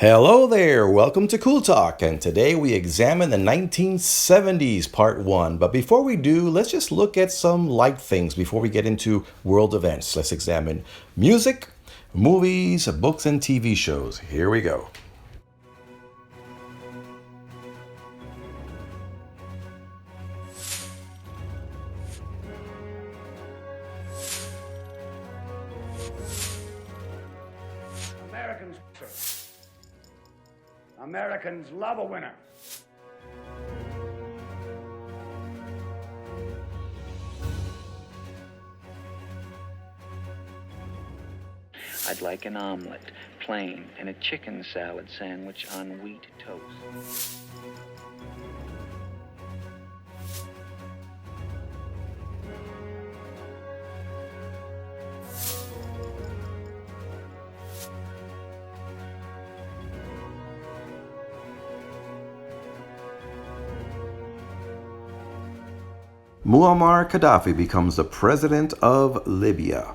Hello there, welcome to Cool Talk, and today we examine the 1970s Part 1. But before we do, let's just look at some light things before we get into world events. Let's examine music, movies, books, and TV shows. Here we go. Americans love a winner. I'd like an omelet, plain, and a chicken salad sandwich on wheat toast. Muammar Gaddafi becomes the president of Libya.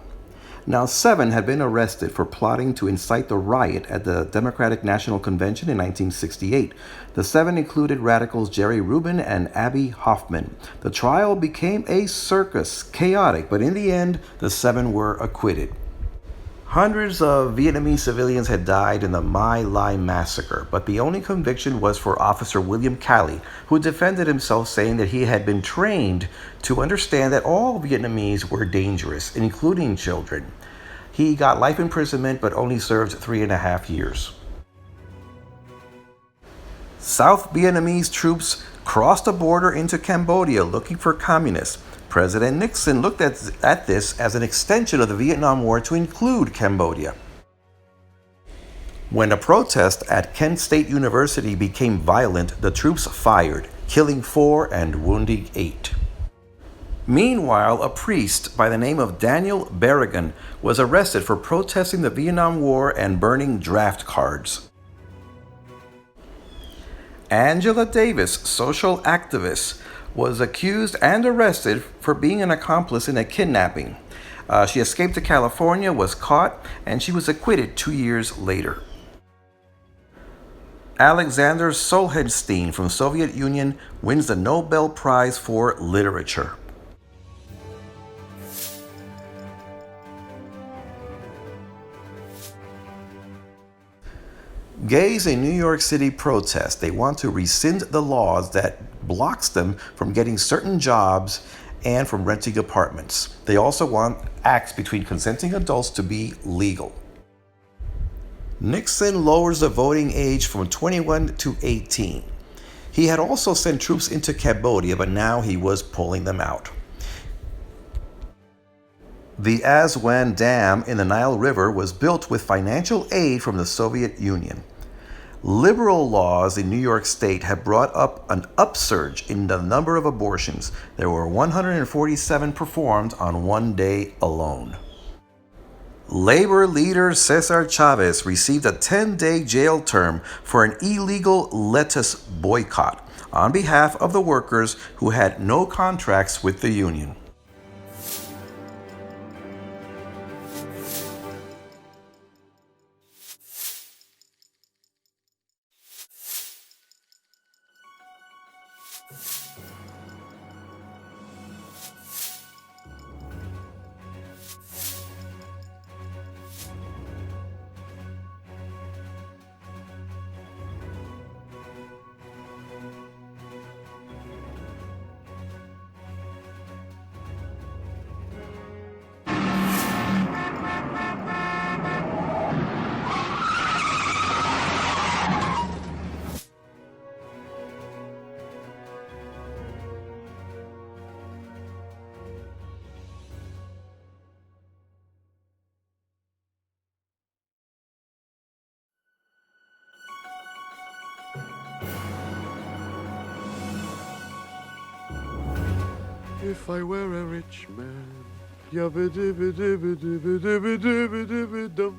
Now, 7 had been arrested for plotting to incite the riot at the Democratic National Convention in 1968. The 7 included radicals Jerry Rubin and Abbie Hoffman. The trial became a circus, chaotic, but in the end, the 7 were acquitted. Hundreds of Vietnamese civilians had died in the My Lai massacre, but the only conviction was for Officer William Calley, who defended himself, saying that he had been trained to understand that all Vietnamese were dangerous, including children. He got life imprisonment, but only served 3.5 years. South Vietnamese troops crossed the border into Cambodia looking for communists. President Nixon looked at this as an extension of the Vietnam War to include Cambodia. When a protest at Kent State University became violent, the troops fired, killing 4 and wounding 8. Meanwhile, a priest by the name of Daniel Berrigan was arrested for protesting the Vietnam War and burning draft cards. Angela Davis, social activist, was accused and arrested for being an accomplice in a kidnapping. She escaped to California, was caught, and she was acquitted 2 years later. Alexander Solzhenitsyn from Soviet Union wins the Nobel Prize for Literature. Gays in New York City protest. They want to rescind the laws that blocks them from getting certain jobs and from renting apartments. They also want acts between consenting adults to be legal. Nixon lowers the voting age from 21 to 18. He had also sent troops into Cambodia, but now he was pulling them out. The Aswan Dam in the Nile River was built with financial aid from the Soviet Union. Liberal laws in New York State have brought up an upsurge in the number of abortions. There were 147 performed on one day alone. Labor leader Cesar Chavez received a 10-day jail term for an illegal lettuce boycott on behalf of the workers who had no contracts with the union. If I were a rich man, yabba-dibba-dibba-dibba-dibba-dibba-dibba-dum.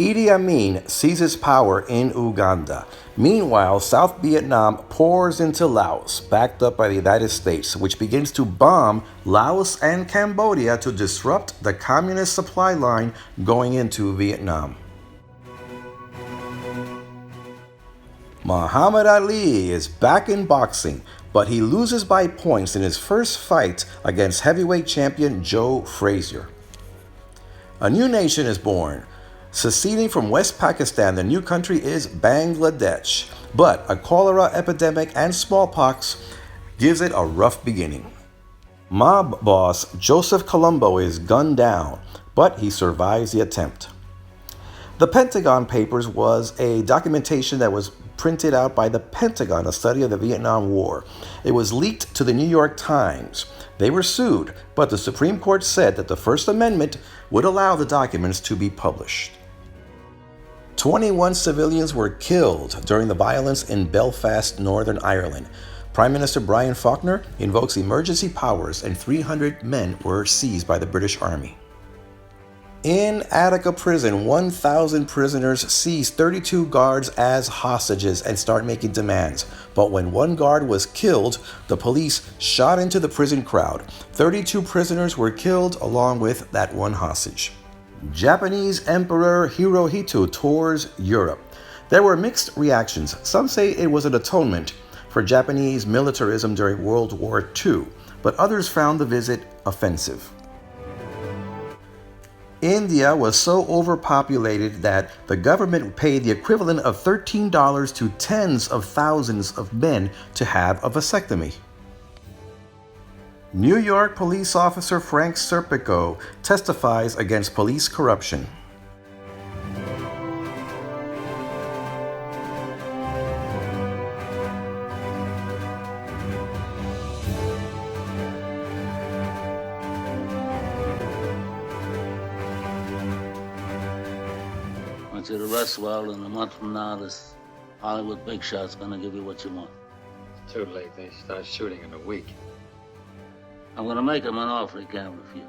Idi Amin seizes power in Uganda. Meanwhile, South Vietnam pours into Laos, backed up by the United States, which begins to bomb Laos and Cambodia to disrupt the communist supply line going into Vietnam. Muhammad Ali is back in boxing, but he loses by points in his first fight against heavyweight champion Joe Frazier. A new nation is born. Seceding from West Pakistan, the new country is Bangladesh, but a cholera epidemic and smallpox gives it a rough beginning. Mob boss Joseph Colombo is gunned down, but he survives the attempt. The Pentagon Papers was a documentation that was printed out by the Pentagon, a study of the Vietnam War. It was leaked to the New York Times. They were sued, but the Supreme Court said that the First Amendment would allow the documents to be published. 21 civilians were killed during the violence in Belfast, Northern Ireland. Prime Minister Brian Faulkner invokes emergency powers and 300 men were seized by the British Army. In Attica prison, 1,000 prisoners seize 32 guards as hostages and start making demands. But when one guard was killed, the police shot into the prison crowd. 32 prisoners were killed along with that one hostage. Japanese Emperor Hirohito tours Europe. There were mixed reactions. Some say it was an atonement for Japanese militarism during World War II, but others found the visit offensive. India was so overpopulated that the government paid the equivalent of $13 to tens of thousands of men to have a vasectomy. New York police officer Frank Serpico testifies against police corruption. I want you to rest well, and a month from now, this Hollywood big shot's gonna give you what you want. It's too late. They start shooting in a week. I'm gonna make him an offer he can't refuse.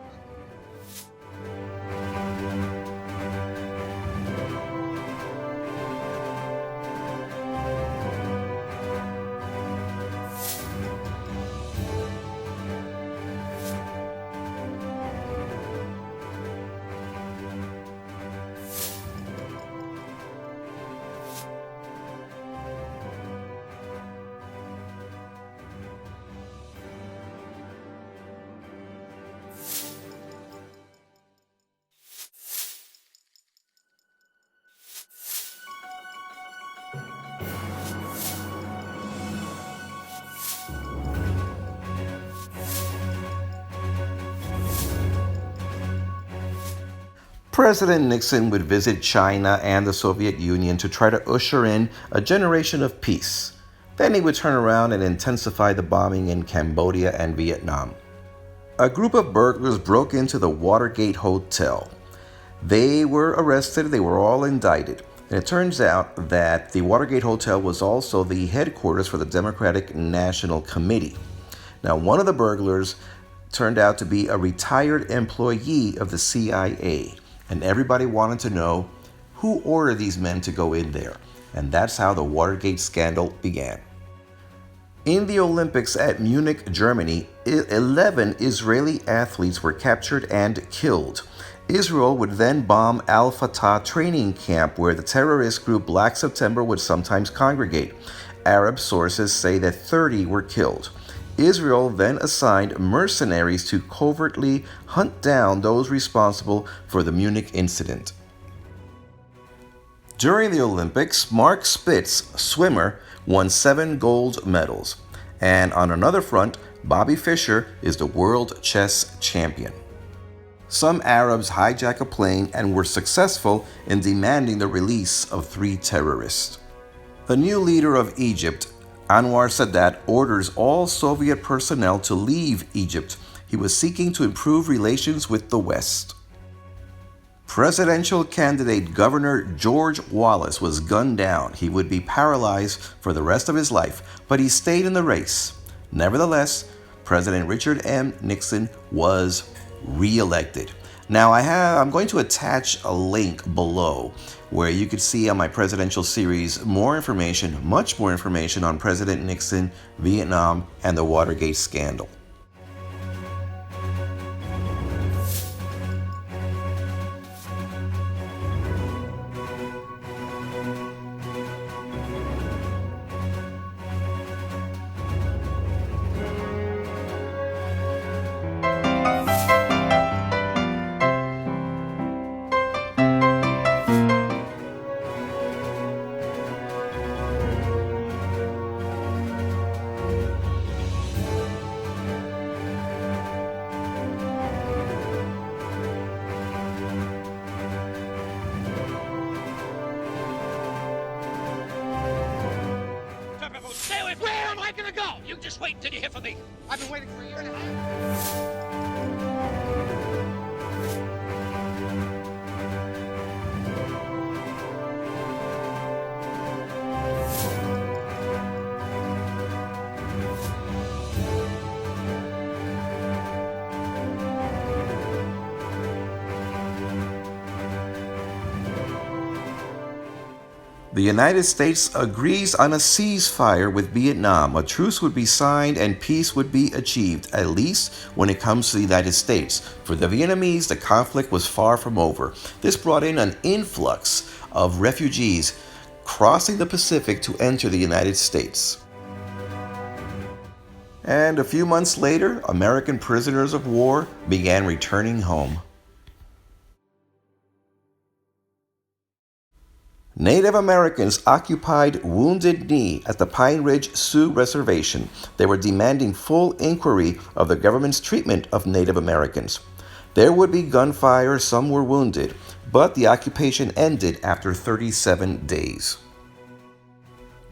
President Nixon would visit China and the Soviet Union to try to usher in a generation of peace. Then he would turn around and intensify the bombing in Cambodia and Vietnam. A group of burglars broke into the Watergate Hotel. They were arrested, they were all indicted. And it turns out that the Watergate Hotel was also the headquarters for the Democratic National Committee. Now, one of the burglars turned out to be a retired employee of the CIA. And everybody wanted to know who ordered these men to go in there. And that's how the Watergate scandal began. In the Olympics at Munich, Germany, 11 Israeli athletes were captured and killed. Israel would then bomb Al Fatah training camp where the terrorist group Black September would sometimes congregate. Arab sources say that 30 were killed. Israel then assigned mercenaries to covertly hunt down those responsible for the Munich incident. During the Olympics, Mark Spitz, swimmer, won 7 gold medals. And on another front, Bobby Fischer is the world chess champion. Some Arabs hijacked a plane and were successful in demanding the release of 3 terrorists. The new leader of Egypt, Anwar Sadat, orders all Soviet personnel to leave Egypt. He was seeking to improve relations with the West. Presidential candidate Governor George Wallace was gunned down. He would be paralyzed for the rest of his life, but he stayed in the race. Nevertheless, President Richard M. Nixon was re-elected. Now I'm going to attach a link below where you could see on my presidential series more information, much more information on President Nixon, Vietnam, and the Watergate scandal. Stay away from me! Where am I gonna go? You just wait until you hear from me. I've been waiting for a year and a half. The United States agrees on a ceasefire with Vietnam. A truce would be signed and peace would be achieved, at least when it comes to the United States. For the Vietnamese, the conflict was far from over. This brought in an influx of refugees crossing the Pacific to enter the United States. And a few months later, American prisoners of war began returning home. Native Americans occupied Wounded Knee at the Pine Ridge Sioux Reservation. They were demanding full inquiry of the government's treatment of Native Americans. There would be gunfire, some were wounded, but the occupation ended after 37 days.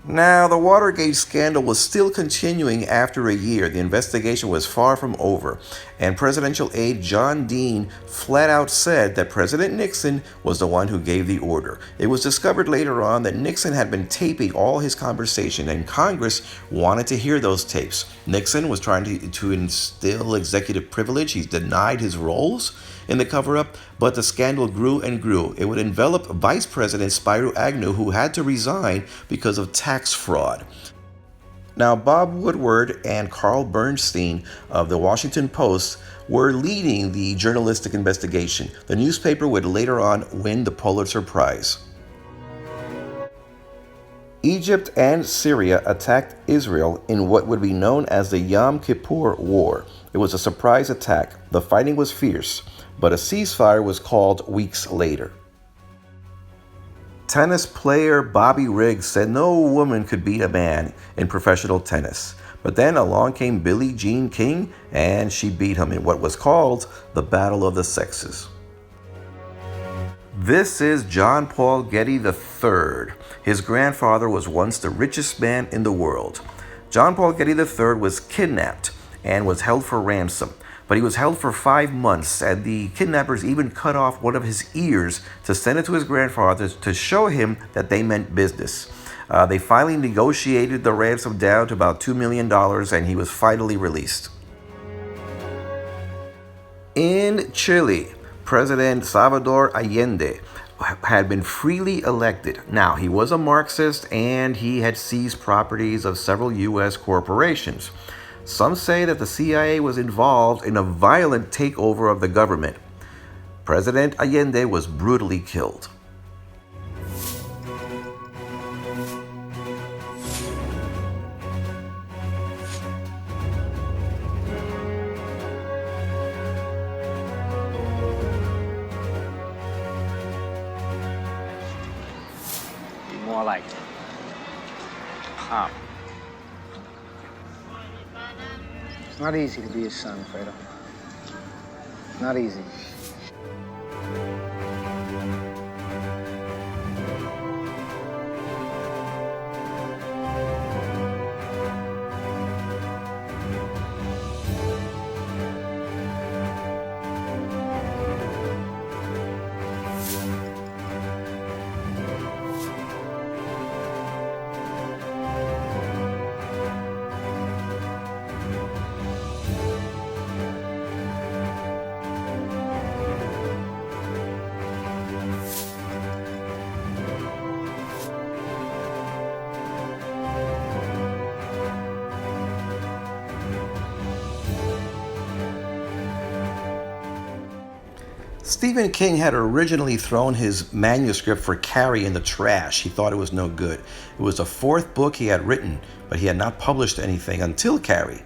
Now, the Watergate scandal was still continuing after a year. The investigation was far from over, and presidential aide John Dean flat out said that President Nixon was the one who gave the order. It was discovered later on that Nixon had been taping all his conversation, and Congress wanted to hear those tapes. Nixon was trying to instill executive privilege. He denied his roles in the cover-up, but the scandal grew and grew. It would envelop Vice President Spiro Agnew, who had to resign because of tax fraud. Now, Bob Woodward and Carl Bernstein of the Washington Post were leading the journalistic investigation. The newspaper would later on win the Pulitzer Prize. Egypt and Syria attacked Israel in what would be known as the Yom Kippur War. It was a surprise attack. The fighting was fierce, but a ceasefire was called weeks later. Tennis player Bobby Riggs said no woman could beat a man in professional tennis. But then along came Billie Jean King, and she beat him in what was called the Battle of the Sexes. This is John Paul Getty III. His grandfather was once the richest man in the world. John Paul Getty III was kidnapped and was held for ransom. But he was held for 5 months, and the kidnappers even cut off one of his ears to send it to his grandfather to show him that they meant business. They finally negotiated the ransom down to about $2 million, and he was finally released. In Chile, President Salvador Allende had been freely elected. Now, he was a Marxist, and he had seized properties of several U.S. corporations. Some say that the CIA was involved in a violent takeover of the government. President Allende was brutally killed. Be more like Pop. It's not easy to be a son, Fredo. Not easy. Stephen King had originally thrown his manuscript for Carrie in the trash. He thought it was no good. It was the fourth book he had written, but he had not published anything until Carrie.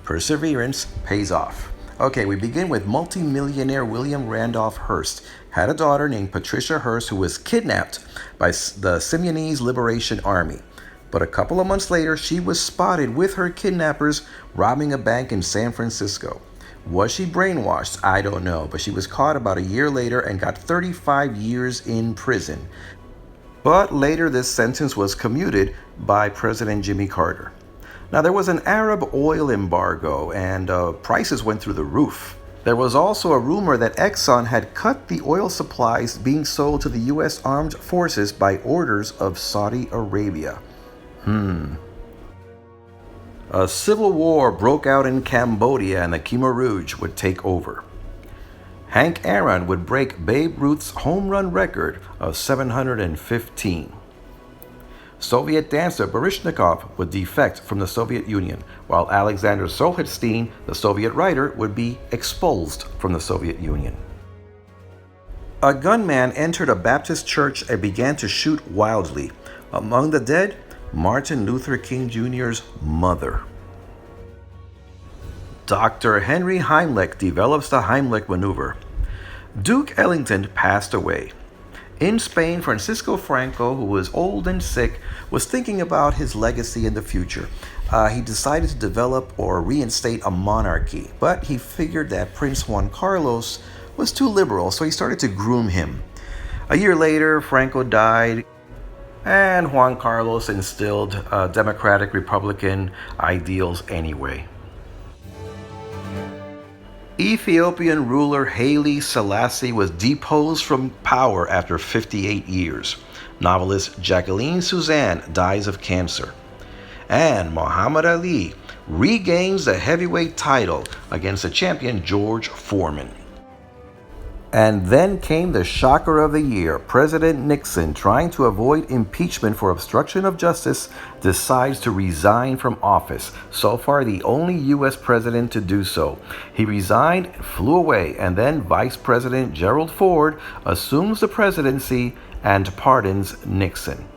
Perseverance pays off. Okay, we begin with multimillionaire William Randolph Hearst. Had a daughter named Patricia Hearst who was kidnapped by the Simeonese Liberation Army. But a couple of months later, she was spotted with her kidnappers robbing a bank in San Francisco. Was she brainwashed? I don't know, but she was caught about a year later and got 35 years in prison. But later this sentence was commuted by President Jimmy Carter. Now there was an Arab oil embargo and prices went through the roof. There was also a rumor that Exxon had cut the oil supplies being sold to the U.S. Armed Forces by orders of Saudi Arabia. A civil war broke out in Cambodia and the Khmer Rouge would take over. Hank Aaron would break Babe Ruth's home run record of 715. Soviet dancer Baryshnikov would defect from the Soviet Union, while Alexander Solzhenitsyn, the Soviet writer, would be expulsed from the Soviet Union. A gunman entered a Baptist church and began to shoot wildly. Among the dead, Martin Luther King Jr.'s mother. Dr. Henry Heimlich develops the Heimlich maneuver. Duke Ellington passed away. In Spain, Francisco Franco, who was old and sick, was thinking about his legacy in the future. He decided to develop or reinstate a monarchy, but he figured that Prince Juan Carlos was too liberal, so he started to groom him. A year later, Franco died, and Juan Carlos instilled democratic Republican ideals anyway. Ethiopian ruler Haile Selassie was deposed from power after 58 years. Novelist Jacqueline Suzanne dies of cancer. And Muhammad Ali regains the heavyweight title against the champion George Foreman. And then came the shocker of the year. President Nixon, trying to avoid impeachment for obstruction of justice, decides to resign from office. So far, the only U.S. president to do so. He resigned, flew away, and then Vice President Gerald Ford assumes the presidency and pardons Nixon.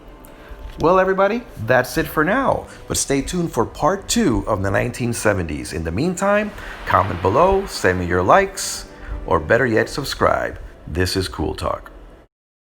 Well, everybody, that's it for now. But stay tuned for part 2 of the 1970s. In the meantime, comment below, send me your likes, or better yet, subscribe. This is Cool Talk.